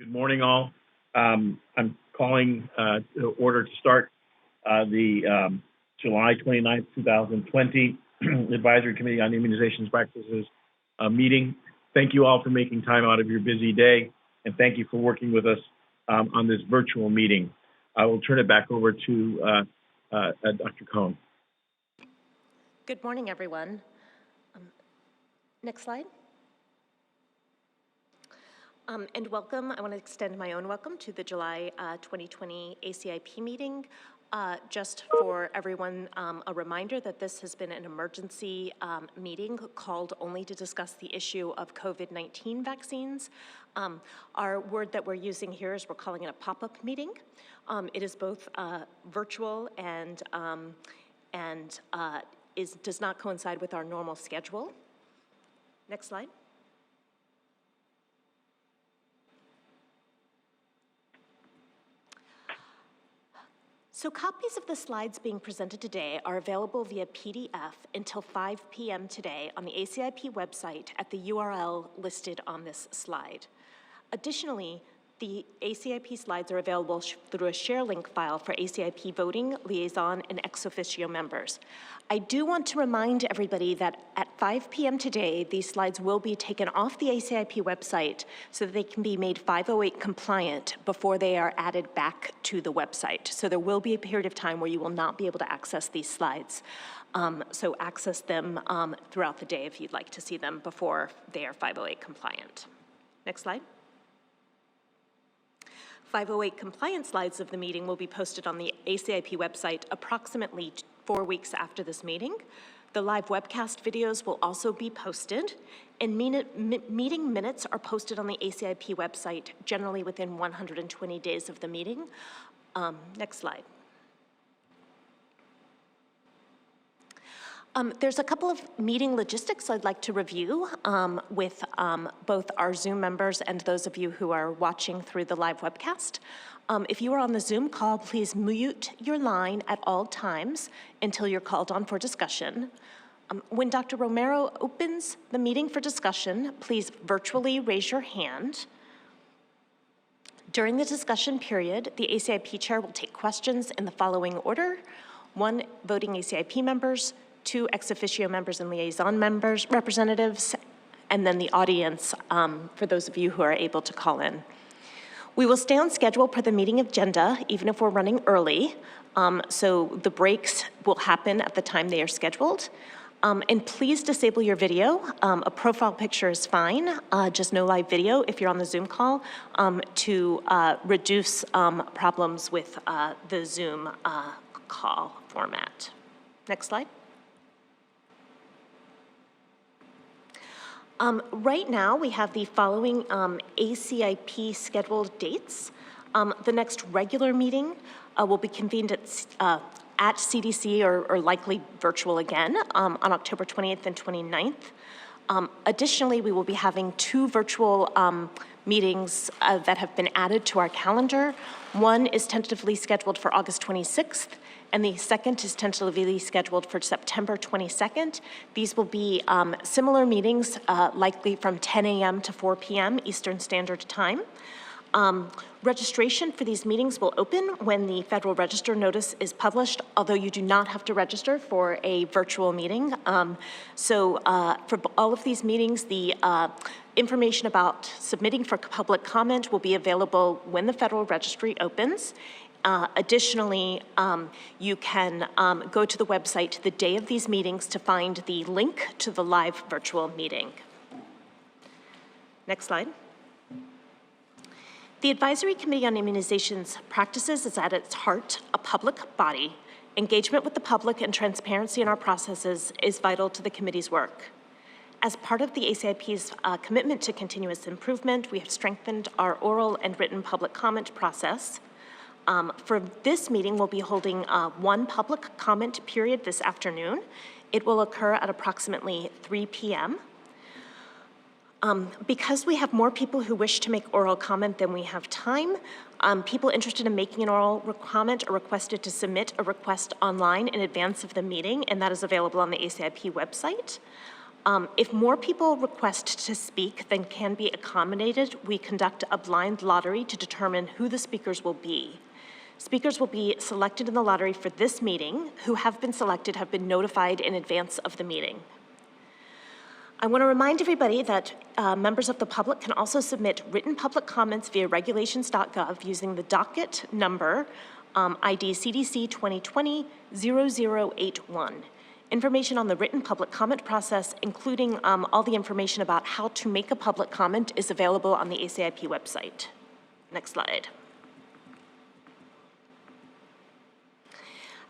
Good morning, all. I'm calling to order to start the July 29th, 2020 Advisory Committee on Immunizations Practices meeting. Thank you all for making time out of your busy day, and thank you for working with us on this virtual meeting. I will turn it back over to Dr. Cohn. Good morning, everyone. Next slide. And welcome. I want to extend my own welcome to the July 2020 ACIP meeting. Just for everyone, a reminder that this has been an emergency meeting called only to discuss the issue of COVID-19 vaccines. Our word that we're using here is we're calling it a pop-up meeting. It is both virtual and does not coincide with our normal schedule. Next slide. So copies of the slides being presented today are available via PDF until 5 p.m. today on the ACIP website at the URL listed on this slide. Additionally, the ACIP slides are available through a share link file for ACIP voting, liaison, and ex officio members. I do want to remind everybody that at 5 p.m. today, these slides will be taken off the ACIP website so that they can be made 508 compliant before they are added back to the website. So there will be a period of time where you will not be able to access these slides. So access them throughout the day if you'd like to see them before they are 508 compliant. Next slide. 508 compliance slides of the meeting will be posted on the ACIP website approximately 4 weeks after this meeting. The live webcast videos will also be posted, and meeting minutes are posted on the ACIP website generally within 120 days of the meeting. Next slide. There's a couple of meeting logistics I'd like to review with both our Zoom members and those of you who are watching through the live webcast. If you are on the Zoom call, please mute your line at all times until you're called on for discussion. When Dr. Romero opens the meeting for discussion, please virtually raise your hand. During the discussion period, the ACIP chair will take questions in the following order: 1, voting ACIP members; 2, ex officio members and liaison members, representatives, and then the audience for those of you who are able to call in. We will stay on schedule per the meeting agenda, even if we're running early. So the breaks will happen at the time they are scheduled. And please disable your video. A profile picture is fine, just no live video if you're on the Zoom call, to reduce problems with the Zoom call format. Next slide. Right now, we have the following ACIP scheduled dates. The next regular meeting will be convened at CDC or likely virtual again on October 20th and 29th. Additionally, we will be having 2 virtual meetings that have been added to our calendar. One is tentatively scheduled for August 26th, and the second is tentatively scheduled for September 22nd. These will be similar meetings, likely from 10 a.m. to 4 p.m. Eastern Standard Time. Registration for these meetings will open when the Federal Register notice is published, although you do not have to register for a virtual meeting. So for all of these meetings, the information about submitting for public comment will be available when the Federal Registry opens. Additionally, you can go to the website the day of these meetings to find the link to the live virtual meeting. Next slide. The Advisory Committee on Immunizations Practices is at its heart a public body. Engagement with the public and transparency in our processes is vital to the committee's work. As part of the ACIP's commitment to continuous improvement, we have strengthened our oral and written public comment process. For this meeting, we'll be holding 1 public comment period this afternoon. It will occur at approximately 3 p.m. Because we have more people who wish to make oral comment than we have time, people interested in making an oral comment are requested to submit a request online in advance of the meeting, and that is available on the ACIP website. If more people request to speak than can be accommodated, we conduct a blind lottery to determine who the speakers will be. Speakers will be selected in the lottery for this meeting. Who have been selected have been notified in advance of the meeting. I want to remind everybody that members of the public can also submit written public comments via regulations.gov using the docket number ID CDC 2020-0081. Information on the written public comment process, including all the information about how to make a public comment, is available on the ACIP website. Next slide.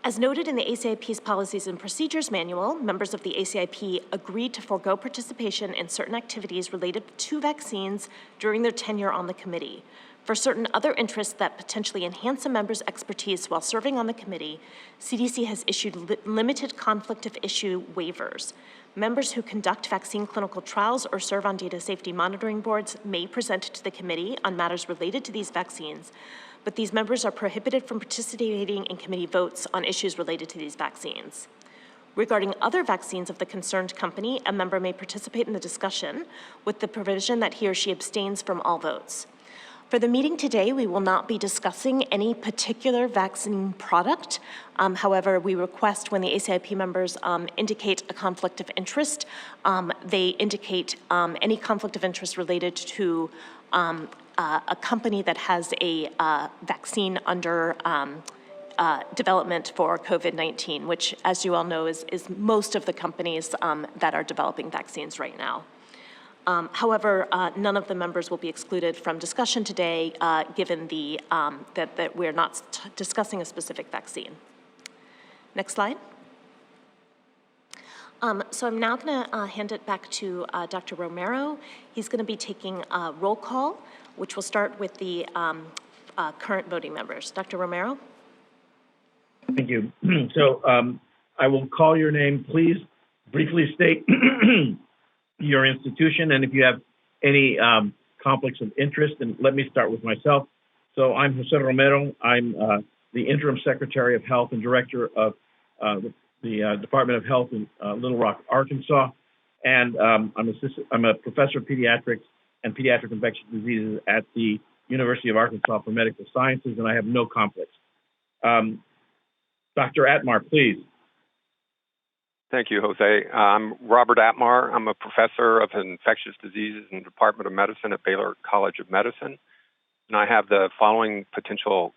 As noted in the ACIP's Policies and Procedures Manual, members of the ACIP agreed to forego participation in certain activities related to vaccines during their tenure on the committee. For certain other interests that potentially enhance a member's expertise while serving on the committee, CDC has issued limited conflict of issue waivers. Members who conduct vaccine clinical trials or serve on data safety monitoring boards may present to the committee on matters related to these vaccines, but these members are prohibited from participating in committee votes on issues related to these vaccines. Regarding other vaccines of the concerned company, a member may participate in the discussion with the provision that he or she abstains from all votes. For the meeting today, we will not be discussing any particular vaccine product. However, we request when the ACIP members indicate a conflict of interest, they indicate any conflict of interest related to a company that has a vaccine under development for COVID-19, which, as you all know, is most of the companies that are developing vaccines right now. However, none of the members will be excluded from discussion today, given that we're not discussing a specific vaccine. Next slide. So I'm now going to hand it back to Dr. Romero. He's going to be taking a roll call, which will start with the current voting members. Dr. Romero? Thank you. So I will call your name. Please briefly state your institution, and if you have any conflicts of interest, and let me start with myself. So I'm Jose Romero. I'm the Interim Secretary of Health and Director of the Department of Health in Little Rock, Arkansas, and I'm a Professor of Pediatrics and Pediatric Infectious Diseases at the University of Arkansas for Medical Sciences, and I have no conflicts. Dr. Atmar, please. Thank you, Jose. I'm Robert Atmar. I'm a professor of infectious diseases in the Department of Medicine at Baylor College of Medicine. And I have the following potential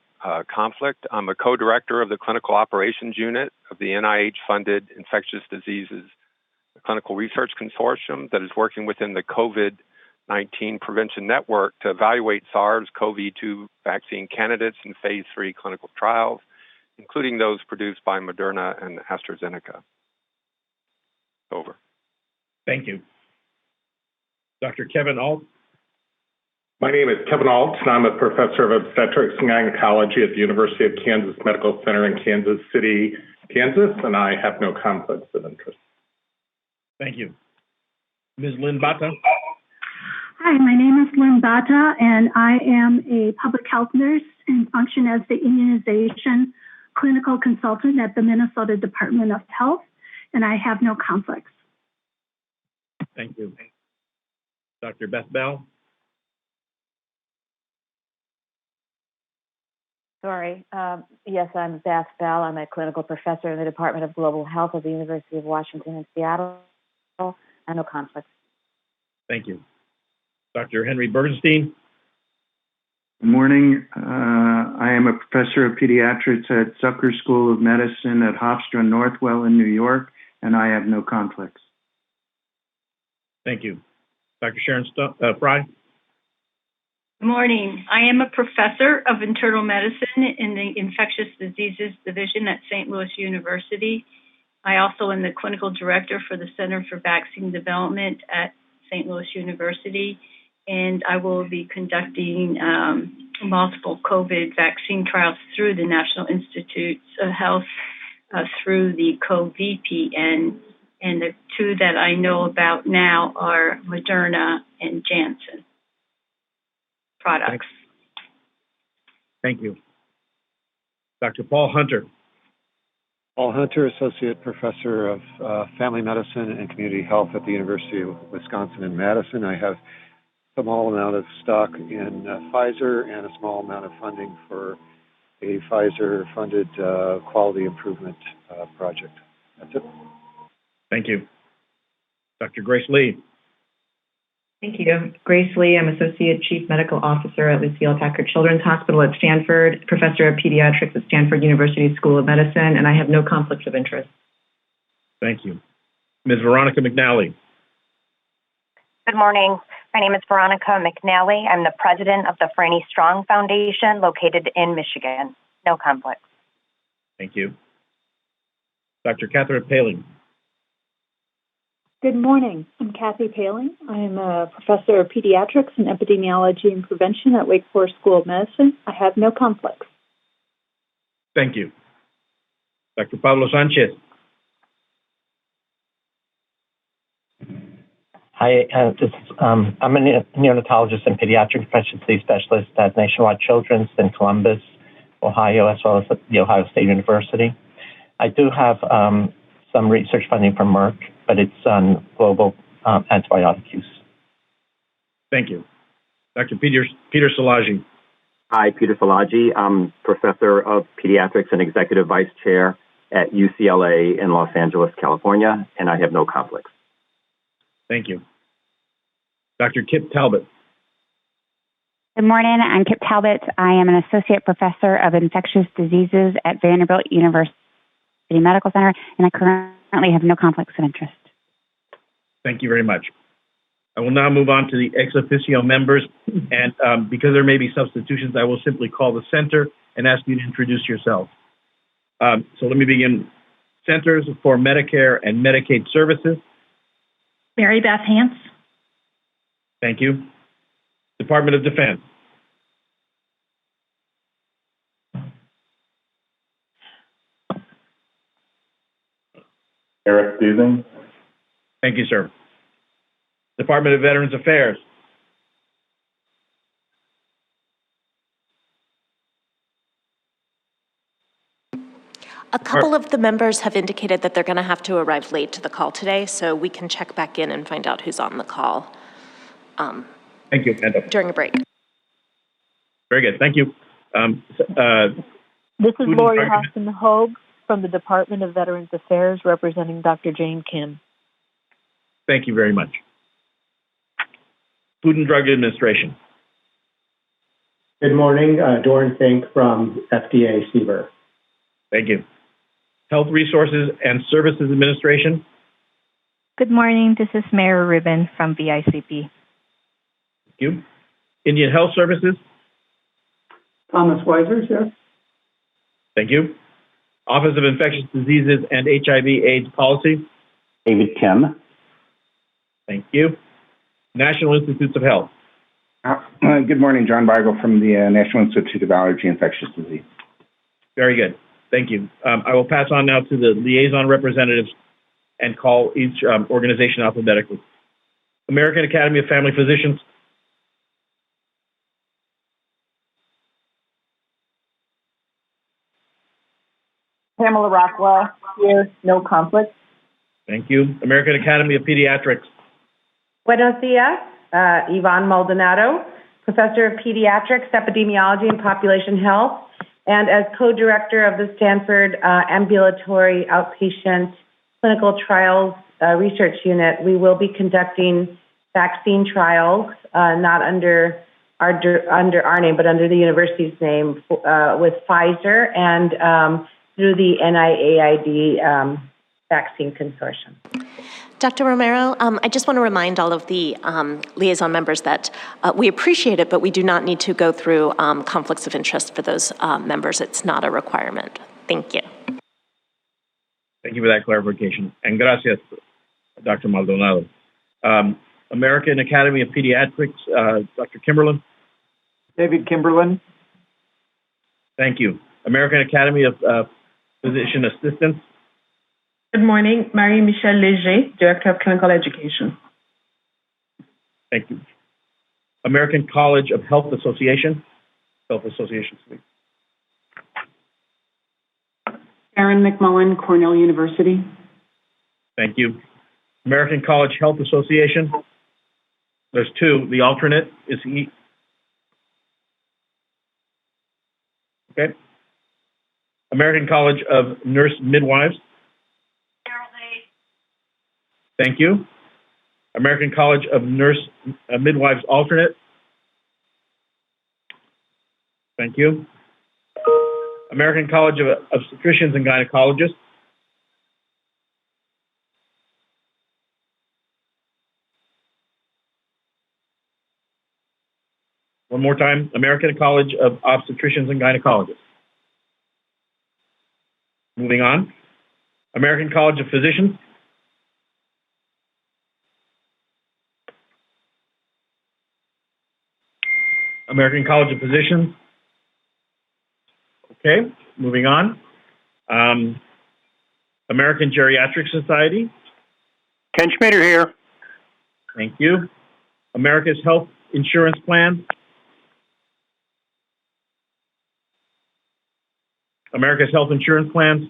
conflict. I'm a co-director of the Clinical Operations Unit of the NIH-funded Infectious Diseases Clinical Research Consortium that is working within the COVID-19 Prevention Network to evaluate SARS-CoV-2 vaccine candidates in phase 3 clinical trials, including those produced by Moderna and AstraZeneca. Over. Thank you. Dr. Kevin Alt. My name is Kevin Alt, and I'm a professor of obstetrics and gynecology at the University of Kansas Medical Center in Kansas City, Kansas, and I have no conflicts of interest. Thank you. Ms. Lynn Bata. Hi, my name is Lynn Bata, and I am a public health nurse and function as the immunization clinical consultant at the Minnesota Department of Health, and I have no conflicts. Thank you. Dr. Beth Bell. Sorry. Yes, I'm Beth Bell. I'm a clinical professor in the Department of Global Health at the University of Washington in Seattle. And no conflicts. Thank you. Dr. Henry Bernstein. Good morning. I am a professor of pediatrics at Zucker School of Medicine at Hofstra Northwell in New York, and I have no conflicts. Thank you. Dr. Sharon Fry. Good morning. I am a professor of internal medicine in the Infectious Diseases Division at St. Louis University. I also am the clinical director for the Center for Vaccine Development at St. Louis University, and I will be conducting multiple COVID vaccine trials through the National Institutes of Health through the CoVPN, and the two that I know about now are Moderna and Janssen products. Thank you. Dr. Paul Hunter. Paul Hunter, Associate Professor of Family Medicine and Community Health at the University of Wisconsin in Madison. I have a small amount of stock in Pfizer and a small amount of funding for a Pfizer-funded quality improvement project. That's it. Thank you. Dr. Grace Lee. Thank you. Grace Lee, I'm Associate Chief Medical Officer at Lucile Packard Children's Hospital at Stanford, Professor of Pediatrics at Stanford University School of Medicine, and I have no conflicts of interest. Thank you. Ms. Veronica McNally. Good morning. My name is Veronica McNally. I'm the president of the Franny Strong Foundation located in Michigan. No conflicts. Thank you. Dr. Catherine Paling. Good morning. I'm Kathy Paling. I'm a professor of pediatrics and epidemiology and prevention at Wake Forest School of Medicine. I have no conflicts. Thank you. Dr. Pablo Sanchez. Hi, I'm a neonatologist and pediatric infectious disease specialist at Nationwide Children's in Columbus, Ohio, as well as the Ohio State University. I do have some research funding from Merck, but it's on global antibiotic use. Thank you. Dr. Peter Szilagyi. Hi, Peter Szilagyi. I'm Professor of Pediatrics and Executive Vice Chair at UCLA in Los Angeles, California, and I have no conflicts. Thank you. Dr. Kip Talbot. Good morning. I'm Kip Talbot. I am an Associate Professor of Infectious Diseases at Vanderbilt University Medical Center, and I currently have no conflicts of interest. Thank you very much. I will now move on to the ex officio members, and because there may be substitutions, I will simply call the center and ask you to introduce yourself. So let me begin. Centers for Medicare and Medicaid Services. Mary Beth Hance. Thank you. Department of Defense. Eric Deasing. Thank you, sir. Department of Veterans Affairs. A couple of the members have indicated that they're going to have to arrive late to the call today, so we can check back in and find out who's on the call. Thank you, Amanda. During a break. Very good. Thank you. This is Lori Hoffman-Hogue from the Department of Veterans Affairs representing Dr. Jane Kim. Thank you very much. Food and Drug Administration. Good morning. Doran Fink from FDA CBER. Thank you. Health Resources and Services Administration. Good morning. This is Mary Rubin from VICP. Thank you. Indian Health Services. Thomas Weiser, sir. Thank you. Office of Infectious Diseases and HIV/AIDS Policy. David Kim. Thank you. National Institutes of Health. Good morning, John Beigel from the National Institute of Allergy and Infectious Disease. Very good. Thank you. I will pass on now to the liaison representatives and call each organization alphabetically. American Academy of Family Physicians. Pamela Rockwell, here, no conflict. Thank you. American Academy of Pediatrics. Buenos dias, Yvonne Maldonado, Professor of Pediatrics, Epidemiology, and Population Health, and as co-director of the Stanford Ambulatory Outpatient Clinical Trials Research Unit, we will be conducting vaccine trials, not under our name, but under the university's name, with Pfizer and through the NIAID Vaccine Consortium. Dr. Romero, I just want to remind all of the liaison members that we appreciate it, but we do not need to go through conflicts of interest for those members. It's not a requirement. Thank you. Thank you for that clarification. And gracias, Dr. Maldonado. American Academy of Pediatrics, Dr. Kimberlin. David Kimberlin. Thank you. American Academy of Physician Assistants. Good morning, Marie-Michelle Léger, Director of Clinical Education. Thank you. American College of Health Association. Health Association, please. Erin McMullen, Cornell University. Thank you. American College Health Association. There's two. The alternate is he. Okay. American College of Nurse Midwives. Thank you. American College of Nurse Midwives alternate. Thank you. American College of Obstetricians and Gynecologists. One more time. American College of Obstetricians and Gynecologists. Moving on. American College of Physicians. American College of Physicians. Okay, moving on. American Geriatric Society. Ken Schmider here. Thank you. America's Health Insurance Plan. America's Health Insurance Plans.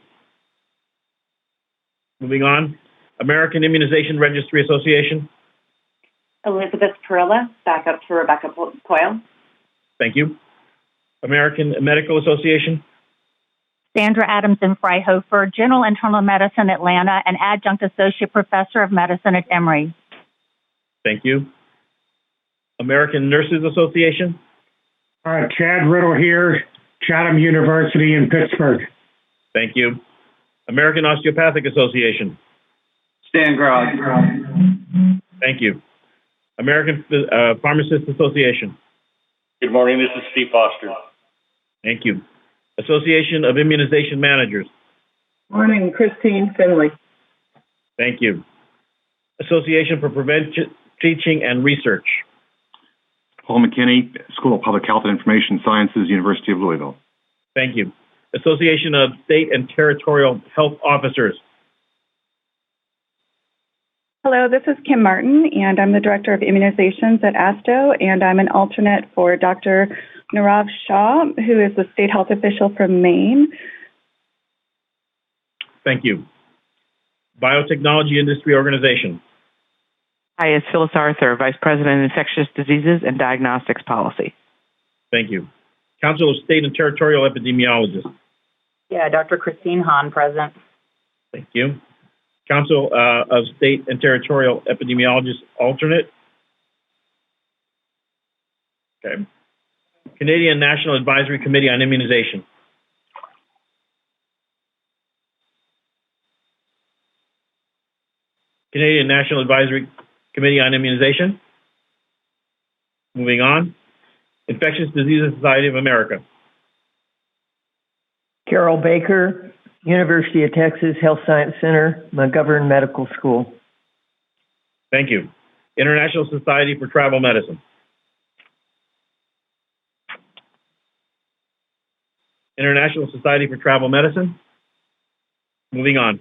Moving on. American Immunization Registry Association. Elizabeth Perilla, backup to Rebecca Coyle. Thank you. American Medical Association. Sandra Adamson Freihofer, General Internal Medicine, Atlanta, and Adjunct Associate Professor of Medicine at Emory. Thank you. American Nurses Association. Chad Riddle here, Chatham University in Pittsburgh. Thank you. American Osteopathic Association. Stan Grog. Thank you. American Pharmacists Association. Good morning, this is Steve Foster. Thank you. Association of Immunization Managers. Morning, Christine Finley. Thank you. Association for Prevention, Teaching, and Research. Paul McKinney, School of Public Health and Information Sciences, University of Louisville. Thank you. Association of State and Territorial Health Officers. Hello, this is Kim Martin, and I'm the Director of Immunizations at ASTO, and I'm an alternate for Dr. Nirav Shah, who is the state health official from Maine. Thank you. Biotechnology Industry Organization. Hi, it's Phyllis Arthur, Vice President of Infectious Diseases and Diagnostics Policy. Thank you. Council of State and Territorial Epidemiologists. Yeah, Dr. Christine Hahn, present. Thank you. Council of State and Territorial Epidemiologists alternate. Okay. Canadian National Advisory Committee on Immunization. Canadian National Advisory Committee on Immunization. Moving on. Infectious Diseases Society of America. Carol Baker, University of Texas Health Science Center, McGovern Medical School. Thank you. International Society for Travel Medicine. International Society for Travel Medicine. Moving on.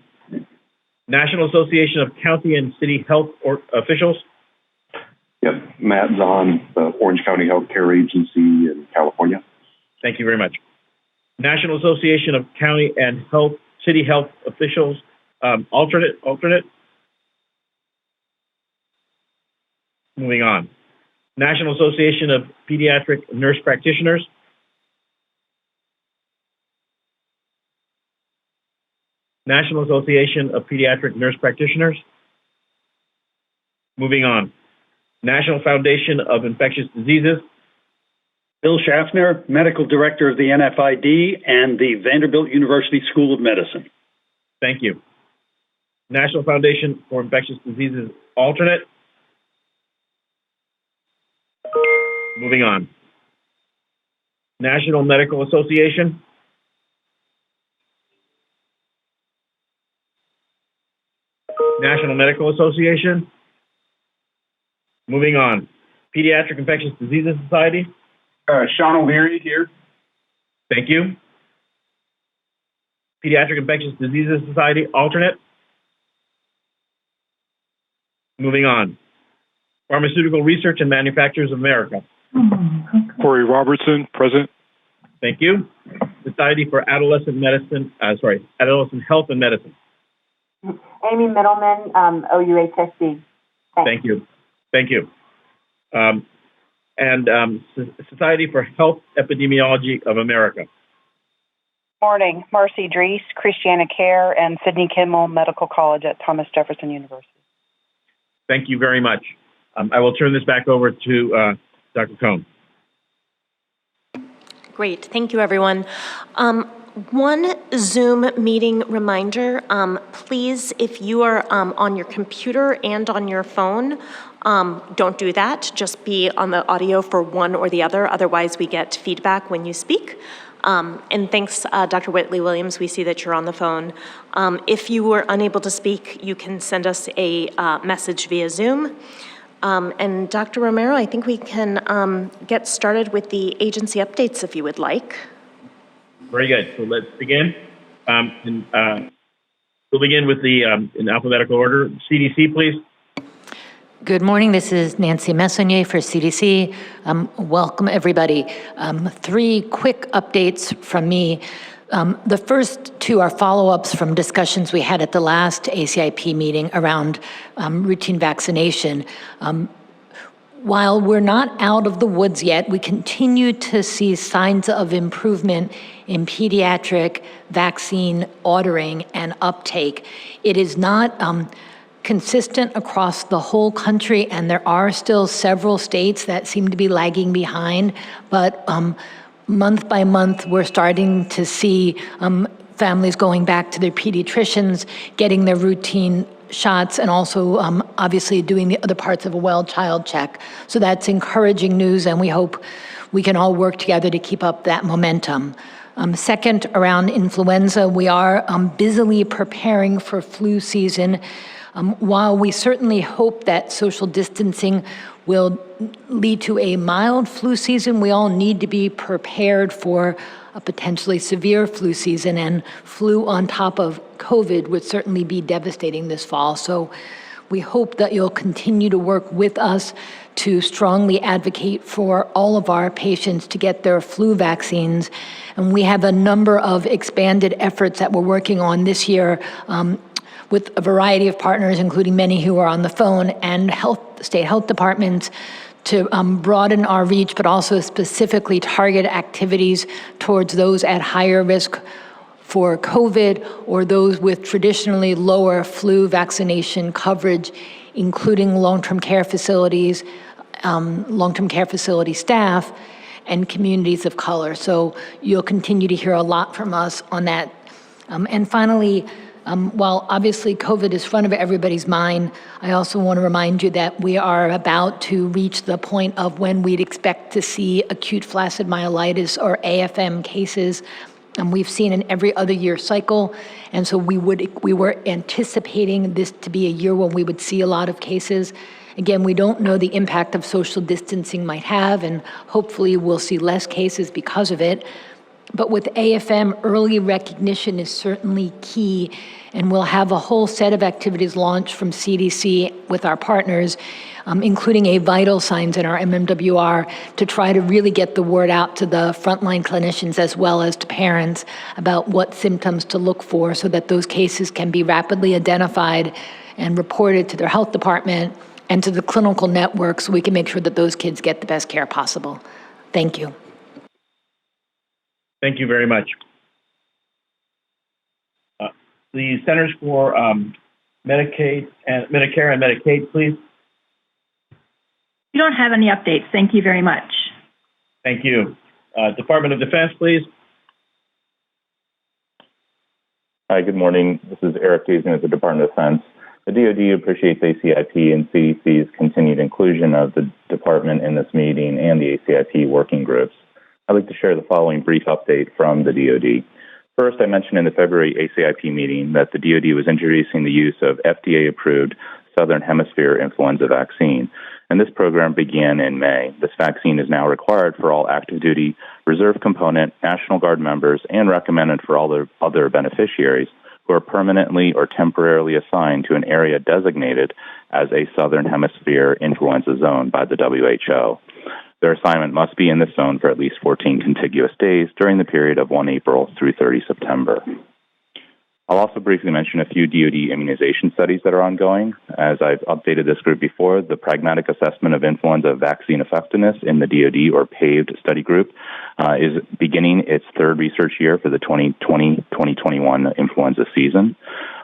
National Association of County and City Health Officials. Yep, Matt Zahn, the Orange County Healthcare Agency in California. Thank you very much. National Association of County and City Health Officials, alternate. Moving on. National Association of Pediatric Nurse Practitioners. National Association of Pediatric Nurse Practitioners. Moving on. National Foundation of Infectious Diseases. Bill Schaffner, Medical Director of the NFID and the Vanderbilt University School of Medicine. Thank you. National Foundation for Infectious Diseases alternate. Moving on. National Medical Association. National Medical Association. Moving on. Pediatric Infectious Diseases Society. Sean O'Leary here. Thank you. Pediatric Infectious Diseases Society alternate. Moving on. Pharmaceutical Research and Manufacturers of America. Corey Robertson, present. Thank you. Society for Adolescent Adolescent Health and Medicine. Amy Middleman, OUHSC. Thank you. Society for Health Epidemiology of America. Morning, Marcy Drees, Christiana Care, and Sidney Kimmel Medical College at Thomas Jefferson University. Thank you very much. I will turn this back over to Dr. Cohn. Great. Thank you, everyone. One Zoom meeting reminder, please, if you are on your computer and on your phone, don't do that. Just be on the audio for one or the other. Otherwise, we get feedback when you speak. And thanks, Dr. Whitley-Williams. We see that you're on the phone. If you were unable to speak, you can send us a message via Zoom. And Dr. Romero, I think we can get started with the agency updates if you would like. Very good. So let's begin. We'll begin with the in alphabetical order. CDC, please. Good morning. This is Nancy Messonnier for CDC. Welcome, everybody. 3 quick updates from me. The first 2 are follow-ups from discussions we had at the last ACIP meeting around routine vaccination. While we're not out of the woods yet, we continue to see signs of improvement in pediatric vaccine ordering and uptake. It is not consistent across the whole country, and there are still several states that seem to be lagging behind, but month by month, we're starting to see families going back to their pediatricians, getting their routine shots, and also obviously doing the other parts of a well-child check. So that's encouraging news, and we hope we can all work together to keep up that momentum. Second, around influenza, we are busily preparing for flu season. While we certainly hope that social distancing will lead to a mild flu season, we all need to be prepared for a potentially severe flu season, and flu on top of COVID would certainly be devastating this fall. So we hope that you'll continue to work with us to strongly advocate for all of our patients to get their flu vaccines. And we have a number of expanded efforts that we're working on this year with a variety of partners, including many who are on the phone, and state health departments, to broaden our reach, but also specifically target activities towards those at higher risk for COVID or those with traditionally lower flu vaccination coverage, including long-term care facilities, long-term care facility staff, and communities of color. So you'll continue to hear a lot from us on that. And finally, while obviously COVID is front of everybody's mind, I also want to remind you that we are about to reach the point of when we'd expect to see acute flaccid myelitis or AFM cases. We've seen in every other year cycle, and so we were anticipating this to be a year when we would see a lot of cases. Again, we don't know the impact of social distancing might have, and hopefully we'll see less cases because of it. But with AFM, early recognition is certainly key, and we'll have a whole set of activities launched from CDC with our partners, including a vital signs in our MMWR, to try to really get the word out to the frontline clinicians as well as to parents about what symptoms to look for so that those cases can be rapidly identified and reported to their health department and to the clinical network so we can make sure that those kids get the best care possible. Thank you. Thank you very much. The Centers for Medicare and Medicaid, please. We don't have any updates. Thank you very much. Thank you. Department of Defense, please. Hi, good morning. This is Eric Gaisman at the Department of Defense. The DoD appreciates ACIP and CDC's continued inclusion of the department in this meeting and the ACIP working groups. I'd like to share the following brief update from the DoD. First, I mentioned in the February ACIP meeting that the DoD was introducing the use of FDA-approved Southern Hemisphere influenza vaccine, and this program began in May. This vaccine is now required for all active duty, reserve component, National Guard members, and recommended for all the other beneficiaries who are permanently or temporarily assigned to an area designated as a Southern Hemisphere influenza zone by the WHO. Their assignment must be in this zone for at least 14 contiguous days during the period of 1 April through 30 September. I'll also briefly mention a few DoD immunization studies that are ongoing. As I've updated this group before, the Pragmatic Assessment of Influenza Vaccine Effectiveness in the DoD, or PAVED study group, is beginning its third research year for the 2020-2021 influenza season.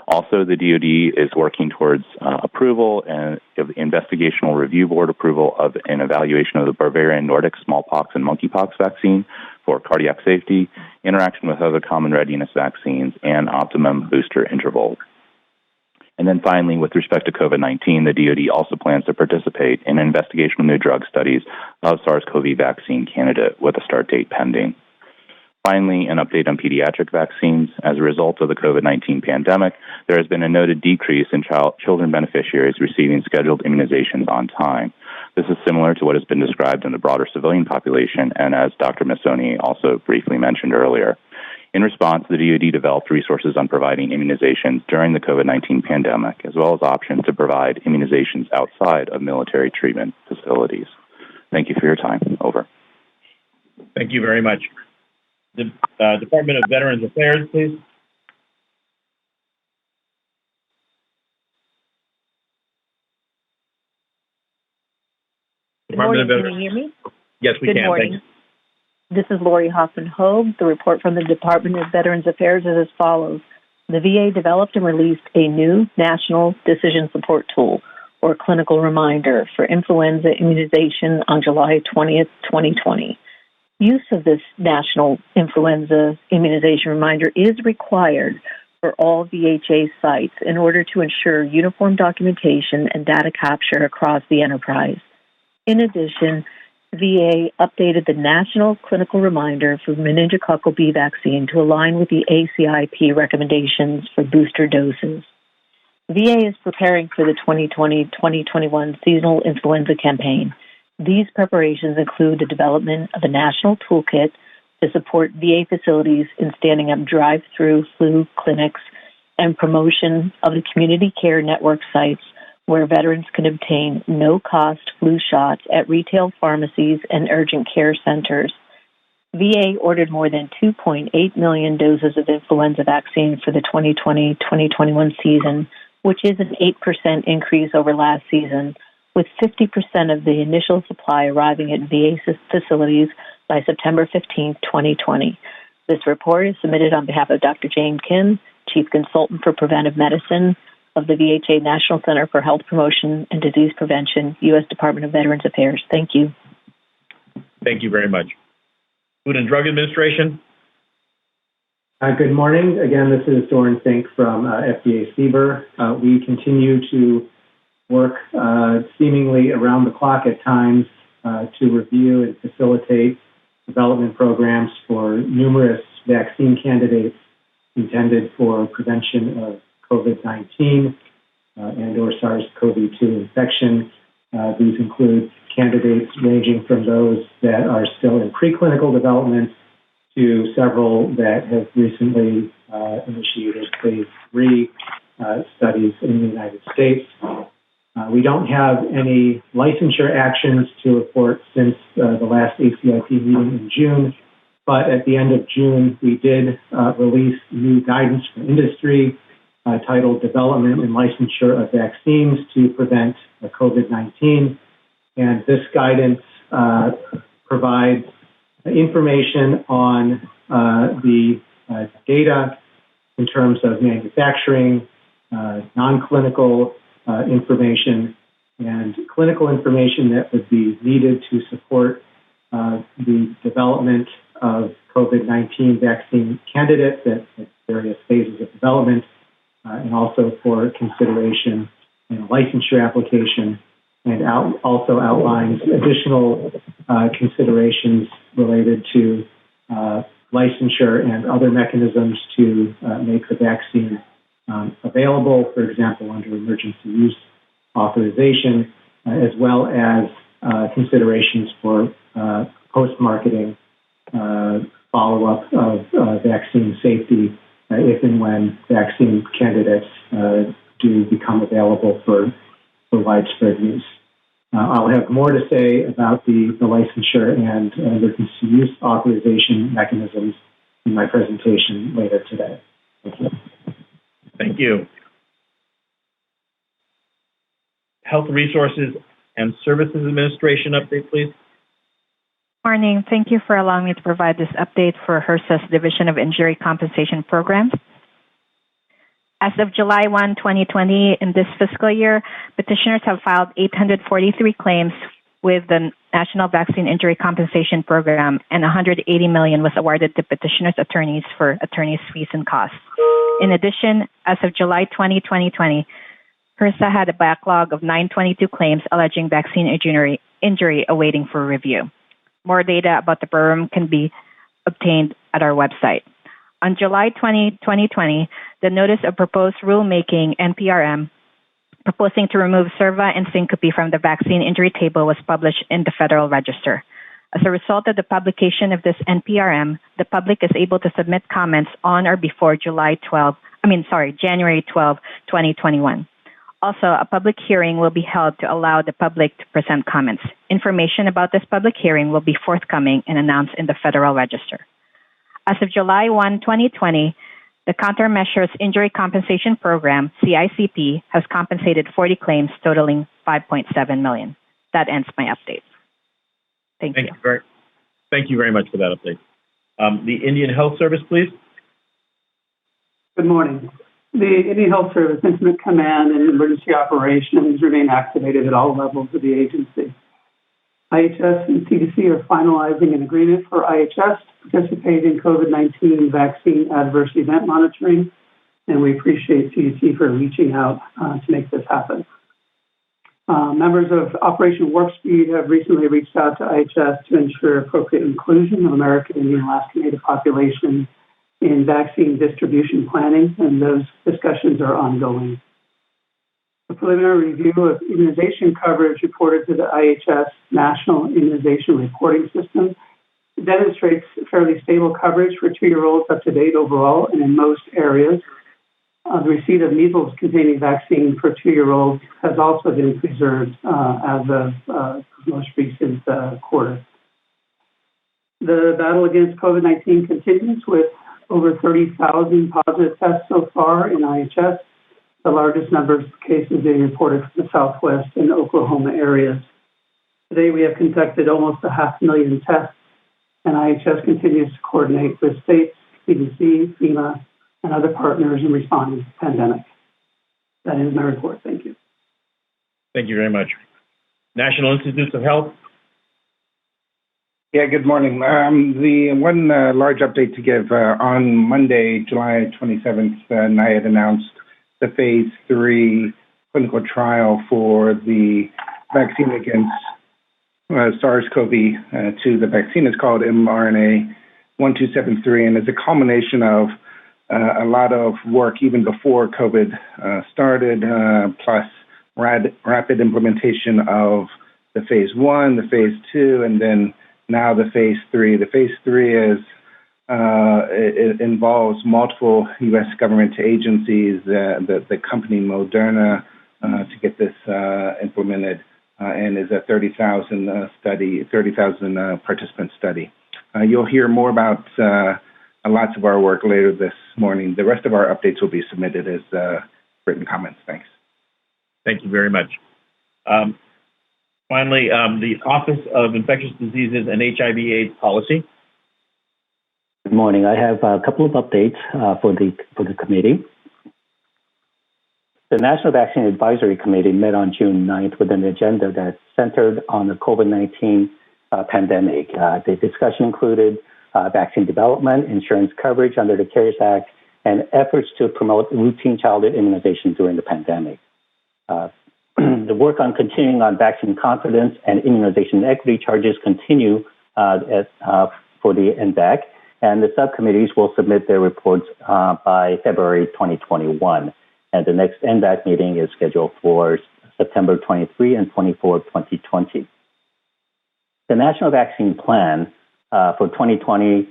Also, the DoD is working towards approval and investigational review board approval of an evaluation of the Bavarian Nordic smallpox and monkeypox vaccine for cardiac safety, interaction with other common readiness vaccines, and optimum booster interval. And then finally, with respect to COVID-19, the DoD also plans to participate in investigational new drug studies of SARS-CoV vaccine candidate with a start date pending. Finally, an update on pediatric vaccines. As a result of the COVID-19 pandemic, there has been a noted decrease in children beneficiaries receiving scheduled immunizations on time. This is similar to what has been described in the broader civilian population, and as Dr. Messonnier also briefly mentioned earlier. In response, the DoD developed resources on providing immunizations during the COVID-19 pandemic, as well as options to provide immunizations outside of military treatment facilities. Thank you for your time. Over. Thank you very much. The Department of Veterans Affairs, please. Good morning. Can you hear me? Yes, we can. Good morning. Thanks. This is Lori Hoffman-Hogue. The report from the Department of Veterans Affairs is as follows. The VA developed and released a new National Decision Support Tool, or clinical reminder, for influenza immunization on July 20th, 2020. Use of this National Influenza Immunization Reminder is required for all VHA sites in order to ensure uniform documentation and data capture across the enterprise. In addition, VA updated the National Clinical Reminder for meningococcal B vaccine to align with the ACIP recommendations for booster doses. VA is preparing for the 2020-2021 seasonal influenza campaign. These preparations include the development of a national toolkit to support VA facilities in standing up drive-through flu clinics and promotion of the community care network sites where veterans can obtain no-cost flu shots at retail pharmacies and urgent care centers. VA ordered more than 2.8 million doses of influenza vaccine for the 2020-2021 season, which is an 8% increase over last season, with 50% of the initial supply arriving at VA facilities by September 15, 2020. This report is submitted on behalf of Dr. Jane Kim, Chief Consultant for Preventive Medicine of the VHA National Center for Health Promotion and Disease Prevention, U.S. Department of Veterans Affairs. Thank you. Thank you very much. Food and Drug Administration. Good morning. Again, this is Doran Fink from FDA CBER. We continue to work seemingly around the clock at times to review and facilitate development programs for numerous vaccine candidates intended for prevention of COVID-19 and or SARS-CoV-2 infection. These include candidates ranging from those that are still in preclinical development to several that have recently initiated phase 3 studies in the United States. We don't have any licensure actions to report since the last ACIP meeting in June, but at the end of June, we did release new guidance for industry titled Development and Licensure of Vaccines to Prevent COVID-19. And this guidance provides information on the data in terms of manufacturing, non-clinical information, and clinical information that would be needed to support the development of COVID-19 vaccine candidates at various phases of development, and also for consideration in a licensure application, and also outlines additional considerations related to licensure and other mechanisms to make the vaccine available, for example, under emergency use authorization, as well as considerations for post-marketing follow-up of vaccine safety if and when vaccine candidates do become available for widespread use. I'll have more to say about the licensure and emergency use authorization mechanisms in my presentation later today. Thank you. Thank you. Health Resources and Services Administration update, please. Morning. Thank you for allowing me to provide this update for HRSA's Division of Injury Compensation Programs. As of July 1, 2020, in this fiscal year, petitioners have filed 843 claims with the National Vaccine Injury Compensation Program, and $180 million was awarded to petitioners' attorneys for attorneys' fees and costs. In addition, as of July 20, 2020, HRSA had a backlog of 922 claims alleging vaccine injury awaiting for review. More data about the program can be obtained at our website. On July 20, 2020, the Notice of Proposed Rulemaking, NPRM, proposing to remove Cerva and Syncope from the vaccine injury table was published in the Federal Register. As a result of the publication of this NPRM, the public is able to submit comments on or before January 12, 2021. Also, a public hearing will be held to allow the public to present comments. Information about this public hearing will be forthcoming and announced in the Federal Register. As of July 1, 2020, the Countermeasures Injury Compensation Program, CICP, has compensated 40 claims totaling $5.7 million. That ends my update. Thank you. Thank you very much for that update. The Indian Health Service, please. Good morning. The Indian Health Service Incident Command and Emergency Operations remain activated at all levels of the agency. IHS and CDC are finalizing an agreement for IHS to participate in COVID-19 vaccine adverse event monitoring, and we appreciate CDC for reaching out to make this happen. Members of Operation Warp Speed have recently reached out to IHS to ensure appropriate inclusion of American Indian Alaska Native population in vaccine distribution planning, and those discussions are ongoing. The preliminary review of immunization coverage reported to the IHS National Immunization Reporting System demonstrates fairly stable coverage for 2-year-olds up to date overall and in most areas. The receipt of measles-containing vaccine for 2-year-olds has also been preserved as of the most recent quarter. The battle against COVID-19 continues with over 30,000 positive tests so far in IHS, the largest number of cases being reported from the Southwest and Oklahoma areas. Today, we have conducted almost 500,000 tests, and IHS continues to coordinate with states, CDC, FEMA, and other partners in responding to the pandemic. That is my report. Thank you. Thank you very much. National Institutes of Health. Yeah, good morning. The one large update to give on Monday, July 27th, NIAID announced the phase 3 clinical trial for the vaccine against SARS-CoV-2. The vaccine is called mRNA-1273, and it's a culmination of a lot of work even before COVID started, plus rapid implementation of the phase 1, the phase 2, and then now the phase 3. The phase 3 is it involves multiple U.S. government agencies, the company Moderna, to get this implemented, and is a 30,000 participant study. You'll hear more about lots of our work later this morning. The rest of our updates will be submitted as written comments. Thanks. Thank you very much. Finally, the Office of Infectious Diseases and HIV/AIDS Policy. Good morning. I have a couple of updates for the committee. The National Vaccine Advisory Committee met on June 9th with an agenda that centered on the COVID-19 pandemic. The discussion included vaccine development, insurance coverage under the CARES Act, and efforts to promote routine childhood immunization during the pandemic. The work on continuing on vaccine confidence and immunization equity charges continue for the NVAC, and the subcommittees will submit their reports by February 2021. And the next NVAC meeting is scheduled for September 23 and 24, 2020. The National Vaccine Plan for 2020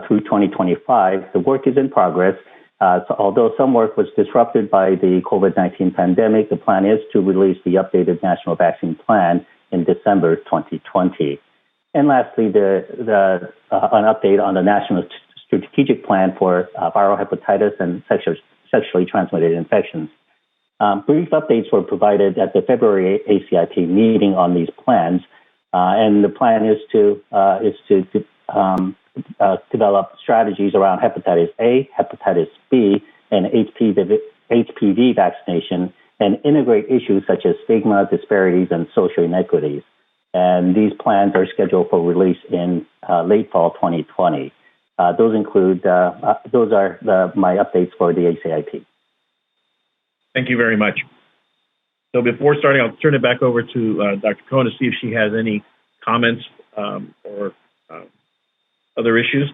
through 2025, the work is in progress. So although some work was disrupted by the COVID-19 pandemic, the plan is to release the updated National Vaccine Plan in December 2020. And lastly, an update on the National Strategic Plan for Viral Hepatitis and Sexually Transmitted Infections. Brief updates were provided at the February ACIP meeting on these plans, and the plan is to develop strategies around hepatitis A, hepatitis B, and HPV vaccination, and integrate issues such as stigma, disparities, and social inequities. And these plans are scheduled for release in late fall 2020. Those are my updates for the ACIP. Thank you very much. So before starting, I'll turn it back over to Dr. Cohen to see if she has any comments or other issues.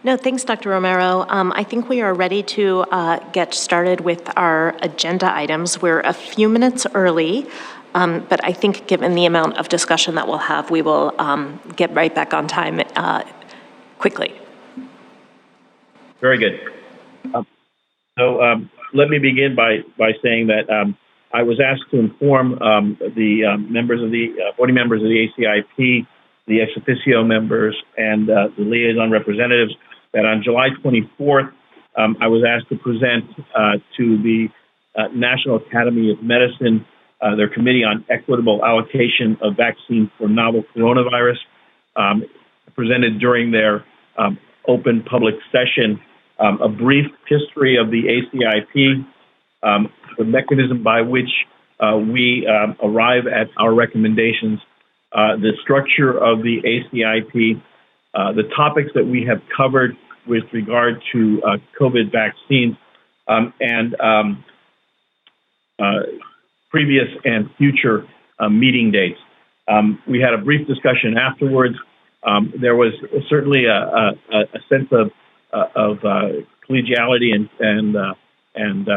No, thanks, Dr. Romero. I think we are ready to get started with our agenda items. We're a few minutes early, but I think given the amount of discussion that we'll have, we will get right back on time quickly. Very good. So let me begin by saying that I was asked to inform the members of the voting members of the ACIP, the ex officio members, and the liaison representatives that on July 24th, I was asked to present to the National Academy of Medicine their Committee on Equitable Allocation of Vaccine for Novel Coronavirus, presented during their open public session a brief history of the ACIP, the mechanism by which we arrive at our recommendations, the structure of the ACIP, the topics that we have covered with regard to COVID vaccines, and previous and future meeting dates. We had a brief discussion afterwards. There was certainly a sense of collegiality and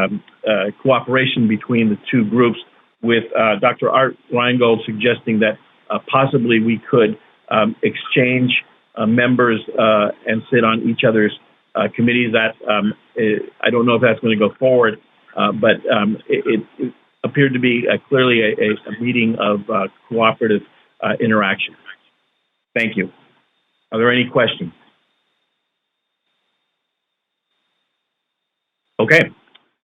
cooperation between the two groups, with Dr. Art Reingold suggesting that possibly we could exchange members and sit on each other's committees. That I don't know if that's going to go forward, but it appeared to be clearly a meeting of cooperative interaction. Thank you. Are there any questions? Okay.